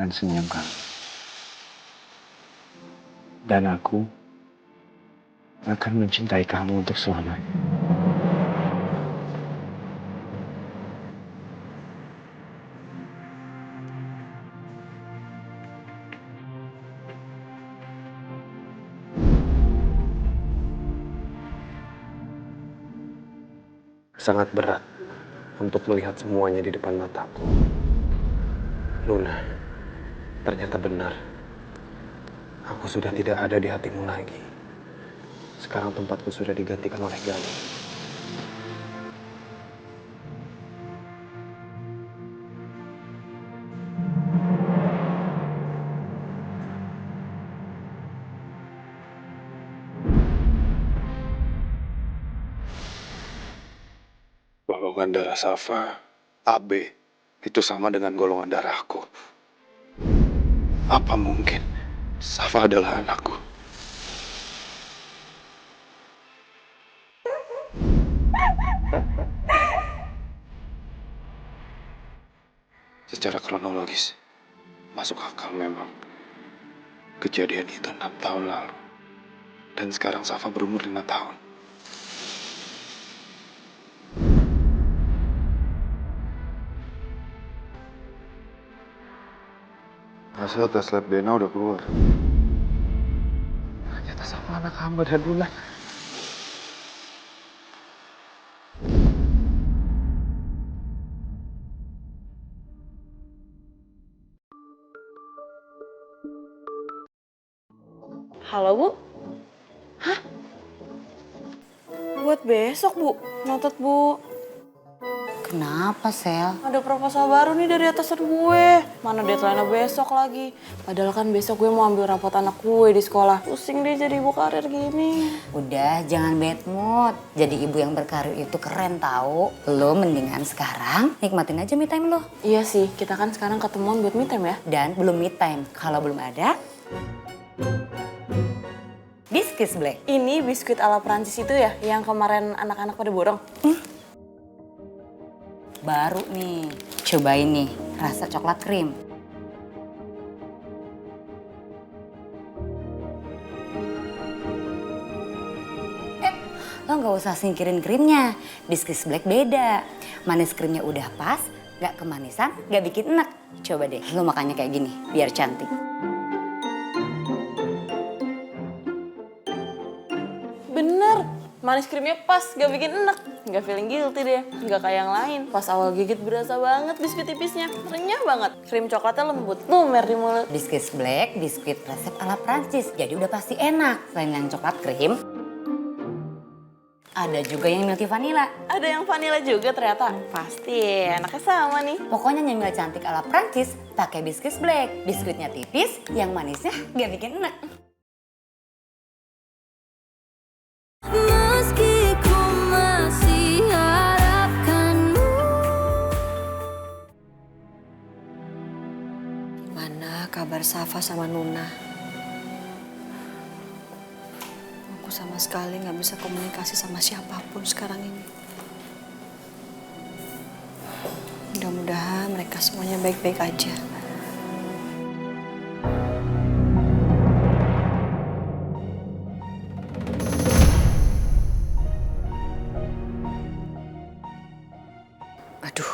dan senyum kamu. Dan aku akan mencintai kamu untuk selamanya. Sangat berat untuk melihat semuanya di depan mataku. Luna, ternyata benar. Aku sudah tidak ada di hatimu lagi. Sekarang tempatku sudah digantikan oleh Gali. Golongan darah Safa, AB, itu sama dengan golongan darahku. Apa mungkin Safa adalah anakku? Secara kronologis, masuk akal memang. Kejadian itu 6 tahun lalu. Dan sekarang Safa berumur 5 tahun. Hasil tes lab DNA udah keluar. Ternyata Safa anak hamba dan Luna. Halo, Bu. Hah? Buat besok, Bu. Notet, Bu. Kenapa, Sel? Ada proposal baru nih dari atasan gue. Mana deadline-nya besok lagi. Padahal kan besok gue mau ambil rapot anak gue di sekolah. Pusing deh jadi ibu karir gini. Udah, jangan bad mood. Jadi ibu yang berkarir itu keren tahu. Lo mendingan sekarang nikmatin aja me time lo. Iya sih, kita kan sekarang ketemuan buat me time ya. Dan belum me time. Kalau belum ada, Biskis Black. Ini biskuit ala Prancis itu ya, yang kemarin anak-anak pada borong. Baru nih, cobain nih, rasa coklat krim. Lo nggak usah singkirin krimnya, Biskis Black beda. Manis krimnya udah pas, nggak kemanisan, nggak bikin enak. Coba deh, lo makannya kayak gini, biar cantik. Bener, manis krimnya pas, gak bikin enak. Gak feeling guilty deh, gak kayak yang lain. Pas awal gigit berasa banget biskuit tipisnya, renyah banget. Krim coklatnya lembut, lumer di mulut. Biskis Black, biskuit resep ala Prancis, jadi udah pasti enak. Selain yang coklat krim, ada juga yang milky vanilla. Ada yang vanilla juga ternyata. Pasti enaknya sama nih. Pokoknya nyemil cantik ala Prancis, pakai Biskis Black. Biskuitnya tipis, yang manisnya gak bikin enak. Meski ku masih harapkanmu. Gimana kabar Safa sama Nuna? Aku sama sekali nggak bisa komunikasi sama siapapun sekarang ini. Mudah-mudahan mereka semuanya baik-baik aja. Aduh,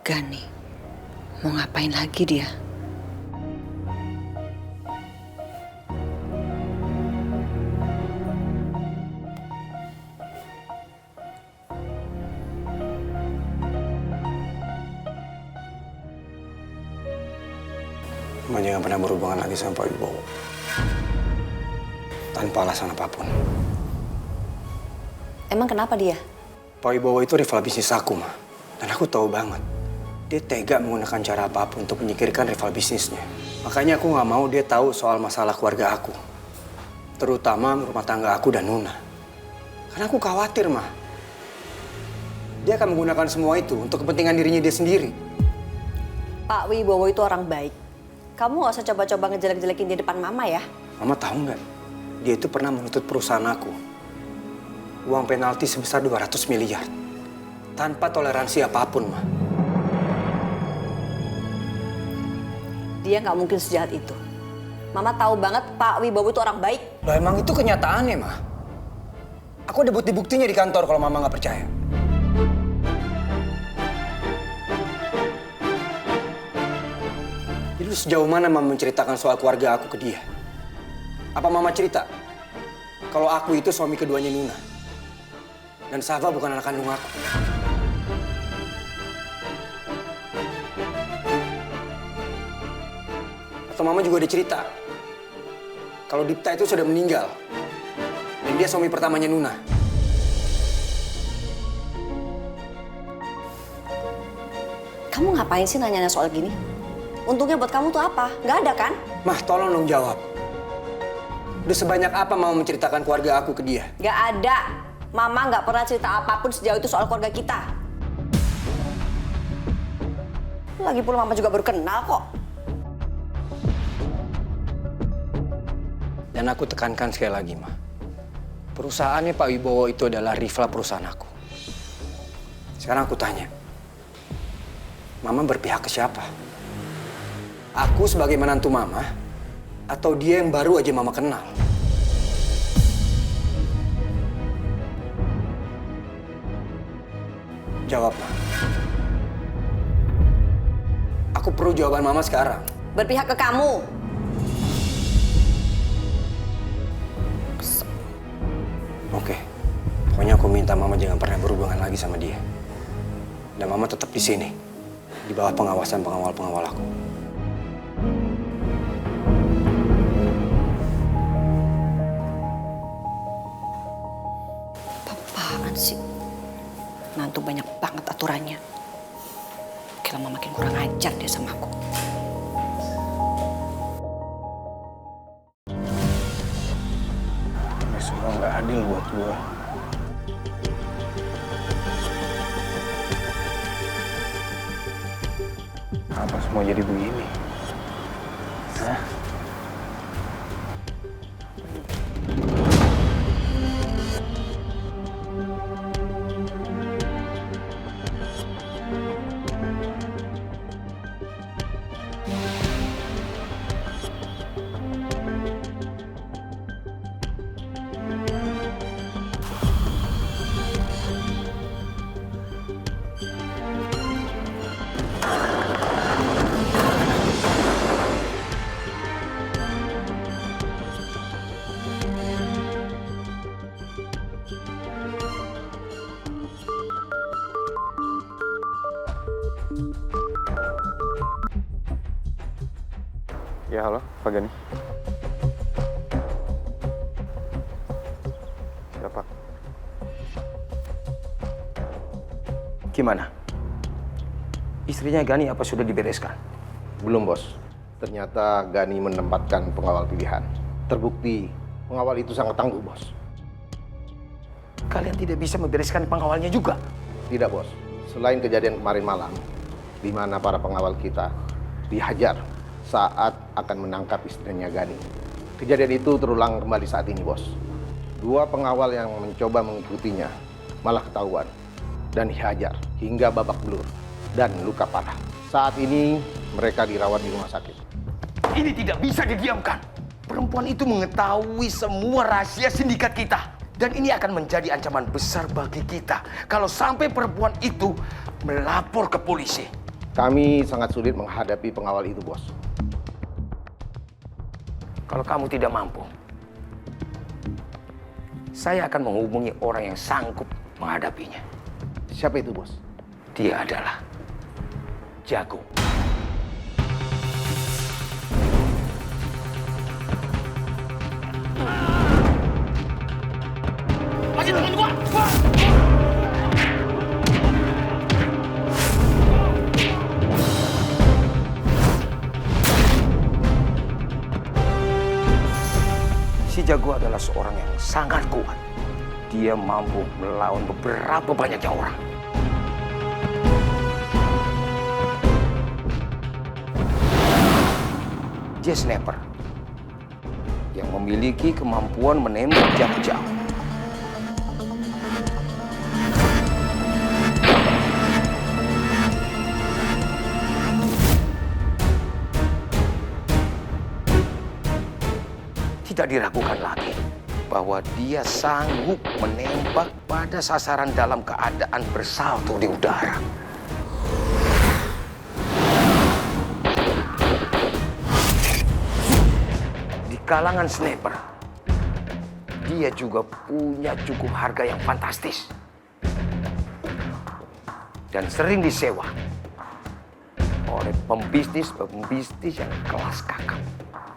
Gani, mau ngapain lagi dia? Mama jangan pernah berhubungan lagi sama Pak Wibowo. Tanpa alasan apapun. Emang kenapa dia? Pak Wibowo itu rival bisnis aku, Ma. Dan aku tahu banget. Dia tega menggunakan cara apapun untuk menyingkirkan rival bisnisnya. Makanya aku nggak mau dia tahu soal masalah keluarga aku. Terutama rumah tangga aku dan Nuna. Karena aku khawatir, Ma. Dia akan menggunakan semua itu untuk kepentingan dirinya dia sendiri. Pak Wibowo itu orang baik. Kamu gak usah coba-coba ngejelek-jelekin di depan Mama ya. Mama tahu nggak? Dia itu pernah menuntut perusahaan aku. Uang penalti sebesar 200 miliar. Tanpa toleransi apapun, Ma. Dia nggak mungkin sejahat itu. Mama tahu banget Pak Wibowo itu orang baik. Lah emang itu kenyataannya, mah. Aku ada bukti-buktinya di kantor kalau mama nggak percaya. Jadi sejauh mana mama menceritakan soal keluarga aku ke dia? Apa mama cerita kalau aku itu suami keduanya Nuna? Dan Sava bukan anak kandung aku. Atau mama juga ada cerita kalau Dipta itu sudah meninggal dan dia suami pertamanya Nuna. Kamu ngapain sih nanya soal gini? Untungnya buat kamu tuh apa? Nggak ada kan? Mah, tolong dong jawab. Udah sebanyak apa mama menceritakan keluarga aku ke dia? Nggak ada. Mama nggak pernah cerita apapun sejauh itu soal keluarga kita. Lagi pula mama juga baru kenal kok. Dan aku tekankan sekali lagi, mah. Perusahaannya Pak Wibowo itu adalah rival perusahaan aku. Sekarang aku tanya, mama berpihak ke siapa? Aku sebagai menantu mama, atau dia yang baru aja mama kenal? Jawab, Ma. Aku perlu jawaban mama sekarang. Berpihak ke kamu. Oke. Pokoknya aku minta mama jangan pernah berhubungan lagi sama dia. Dan mama tetap di sini. Di bawah pengawasan pengawal-pengawal aku. Apaan sih? Nantu banyak banget aturannya. Kayak lama makin kurang ajar dia sama aku. Ini semua nggak adil buat gue. Apa semua jadi begini? Hah? Ya, halo, Pak Gani. Siapa? Gimana? Istrinya Gani apa sudah dibereskan? Belum, Bos. Ternyata Gani menempatkan pengawal pilihan. Terbukti pengawal itu sangat tangguh, Bos. Kalian tidak bisa membereskan pengawalnya juga? Tidak, Bos. Selain kejadian kemarin malam, di mana para pengawal kita dihajar saat akan menangkap istrinya Gani. Kejadian itu terulang kembali saat ini, Bos. 2 pengawal yang mencoba mengikutinya malah ketahuan dan dihajar hingga babak belur dan luka parah. Saat ini mereka dirawat di rumah sakit. Ini tidak bisa didiamkan. Perempuan itu mengetahui semua rahasia sindikat kita. Dan ini akan menjadi ancaman besar bagi kita kalau sampai perempuan itu melapor ke polisi. Kami sangat sulit menghadapi pengawal itu, Bos. Kalau kamu tidak mampu, saya akan menghubungi orang yang sanggup menghadapinya. Siapa itu, Bos? Dia adalah Jagung. Masih temen gua! Si Jago adalah seorang yang sangat kuat. Dia mampu melawan beberapa banyaknya orang. Dia sniper yang memiliki kemampuan menembak jarak jauh. tidak diragukan lagi bahwa dia sanggup menembak pada sasaran dalam keadaan bersalto di udara. Di kalangan sniper, dia juga punya cukup harga yang fantastis. Dan sering disewa oleh pembisnis yang kelas kakap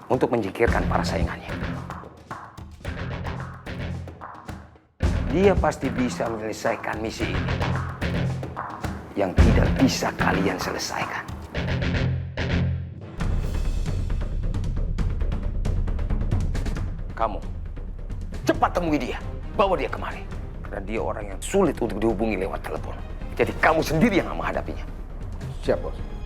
untuk menyingkirkan para saingannya. Dia pasti bisa menyelesaikan misi ini yang tidak bisa kalian selesaikan. Kamu cepat temui dia, bawa dia kemari. Karena dia orang yang sulit untuk dihubungi lewat telepon. Jadi kamu sendiri yang menghadapinya. Siap, Bos.